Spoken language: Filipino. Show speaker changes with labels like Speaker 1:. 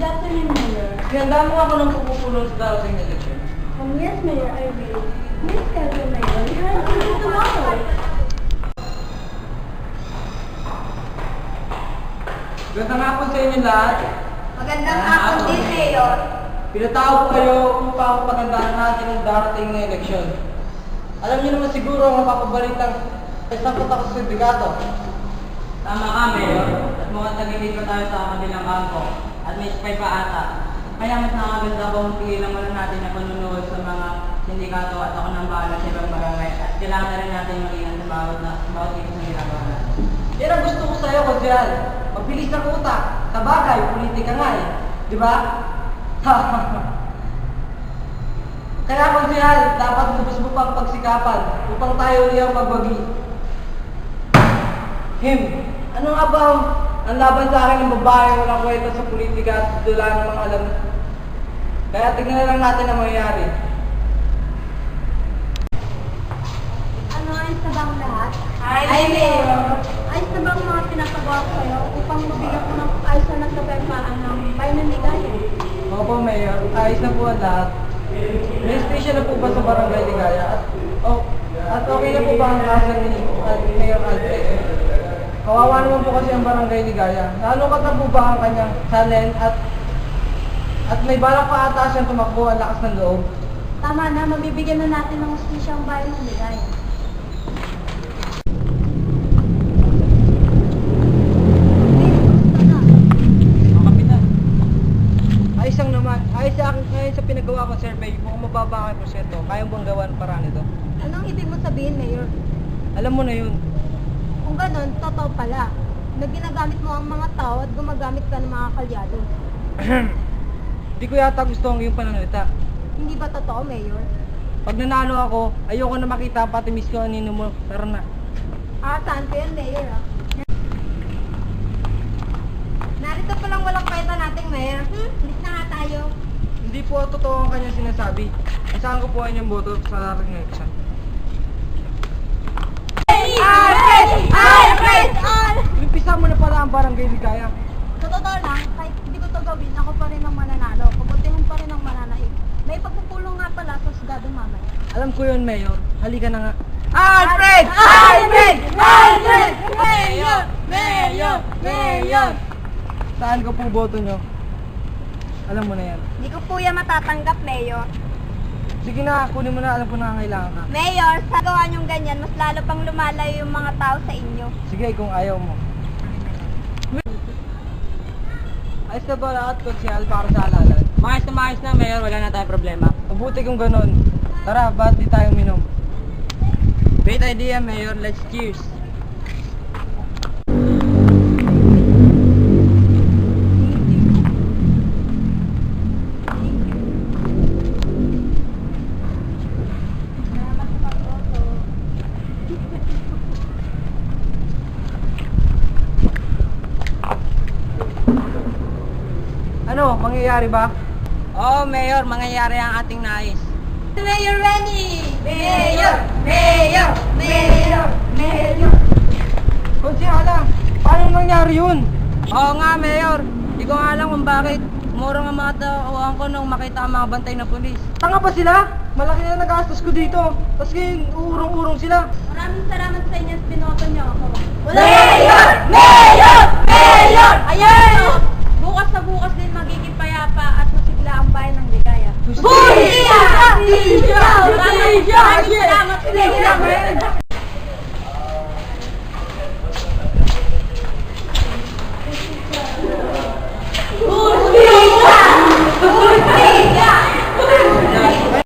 Speaker 1: Good afternoon, Mayor.
Speaker 2: Handa mo ako ng pupulong sa darating na eleksyon.
Speaker 1: Yes, Mayor, I will. Please tell me, Mayor, you are busy tomorrow.
Speaker 2: Ganda nga po sa inyo lahat.
Speaker 3: Magandang hapon din, Mayor.
Speaker 2: Pinatawag ko kayo upang pagandaan natin ang darating na eleksyon. Alam niyo naman siguro ang mapapabalitang ay sapat ako sa sindikato.
Speaker 4: Tama ka, Mayor. At mukhang tagilid pa tayo sa kabilang kampo. At may spy pa ata. Kaya mas nakaganda kung tigilan muna natin na panunuhod sa mga sindikato at ako nang bahala sa ibang barangay. At kailangan na rin natin mag-ingat sa bawat ito na ginagawa natin.
Speaker 2: Yan ang gusto ko sa'yo, Konsyal. Magbilis ng utak. Sa bagay, politika nga eh. Di ba? Kaya, Konsyal, dapat lubos mo pang pagsikapan upang tayo riyang magbagi. Ano nga ba ang laban sa akin ng babae walang kwenta sa politika at wala namang alam? Kaya tignan na lang natin ang mangyayari.
Speaker 1: Ano, ayos na bang lahat?
Speaker 3: Ay, Mayor.
Speaker 1: Ayos na bang mga pinapagawa ko sa'yo upang mabigyan ko ng ayos na nagkapempaan ng bayan ng Ligaya?
Speaker 2: Opo, Mayor. Ayos na po ang lahat. May station na po ba sa Barangay Ligaya? At okay na po ba ang kaso ni Mayor Alfred? Kawawa naman po kasi ang Barangay Ligaya. Lalo ka na po ba ang kanyang talent at may balak pa ata siyang tumakbo ang lakas ng loob?
Speaker 1: Tama na, mabibigyan na natin ng hustisya ang bayan ng Ligaya.
Speaker 2: Ang kapitan. Ayos lang naman. Ayos sa akin ngayon sa pinagawa kong survey. Mukhang mababa ang porsyento. Kaya bang gawan ang paraan nito?
Speaker 1: Anong ibig mo sabihin, Mayor?
Speaker 2: Alam mo na yun.
Speaker 1: Kung ganun, totoo pala na ginagamit mo ang mga tao at gumagamit ka ng mga kalyado.
Speaker 2: Hindi ko yata gusto ang iyong pananalita.
Speaker 1: Hindi ba totoo, Mayor?
Speaker 2: Pag nanalo ako, ayoko na makita pati miss ko anino mo. Tara na.
Speaker 1: Saan ko yan, Mayor, ah?
Speaker 3: Narito pa lang walang kwenta nating, Mayor. Bilis na nga tayo.
Speaker 2: Hindi po totoo ang kanyang sinasabi. Asahan ko po ang inyong boto sa darating na eleksyon. Umpisa mo na pala ang Barangay Ligaya.
Speaker 1: Sa totoo lang, kahit hindi ko to gawin, ako pa rin ang mananalo. Kabutihan pa rin ang mananaig. May pagpupulong nga pala sa sigado mamaya.
Speaker 2: Alam ko yun, Mayor. Halika na nga.
Speaker 3: Alfred! Alfred! Alfred! Mayor! Mayor! Mayor!
Speaker 2: Saan ko po boto nyo? Alam mo na yan.
Speaker 3: Hindi ko po yan matatanggap, Mayor.
Speaker 2: Sige na, kunin mo na. Alam ko na kailangan ka.
Speaker 3: Mayor, sa gawa niyong ganyan, mas lalo pang lumalayo yung mga tao sa inyo.
Speaker 2: Sige, kung ayaw mo. Ayos na ba lahat, Konsyal, para sa halalan?
Speaker 4: Maayos na, Mayor. Wala na tayong problema.
Speaker 2: Mabuti kung ganun. Tara, ba't di tayo minom?
Speaker 4: Great idea, Mayor. Let's cheers.
Speaker 2: Ano, mangyayari ba?
Speaker 4: Oo, Mayor. Mangyayari ang ating nais.
Speaker 3: Mayor Renny! Mayor! Mayor! Mayor! Mayor!
Speaker 2: Konsyala, paano nangyari yun?
Speaker 4: Oo nga, Mayor. Hindi ko nga alam kung bakit. Murang ang mga tauhan ko nung makita ang mga bantay na pulis.
Speaker 2: Tanga ba sila? Malaki na nagastos ko dito. Tapos ngayon, uurong-urong sila.
Speaker 1: Maraming salamat sa inyo at binoto niyo ako.
Speaker 3: Mayor! Mayor! Mayor!
Speaker 1: Ayan! Bukas na bukas din magiging payapa at masigla ang bayan ng Ligaya.
Speaker 3: Buhiya! Buhiya!
Speaker 1: Maraming salamat sa inyo.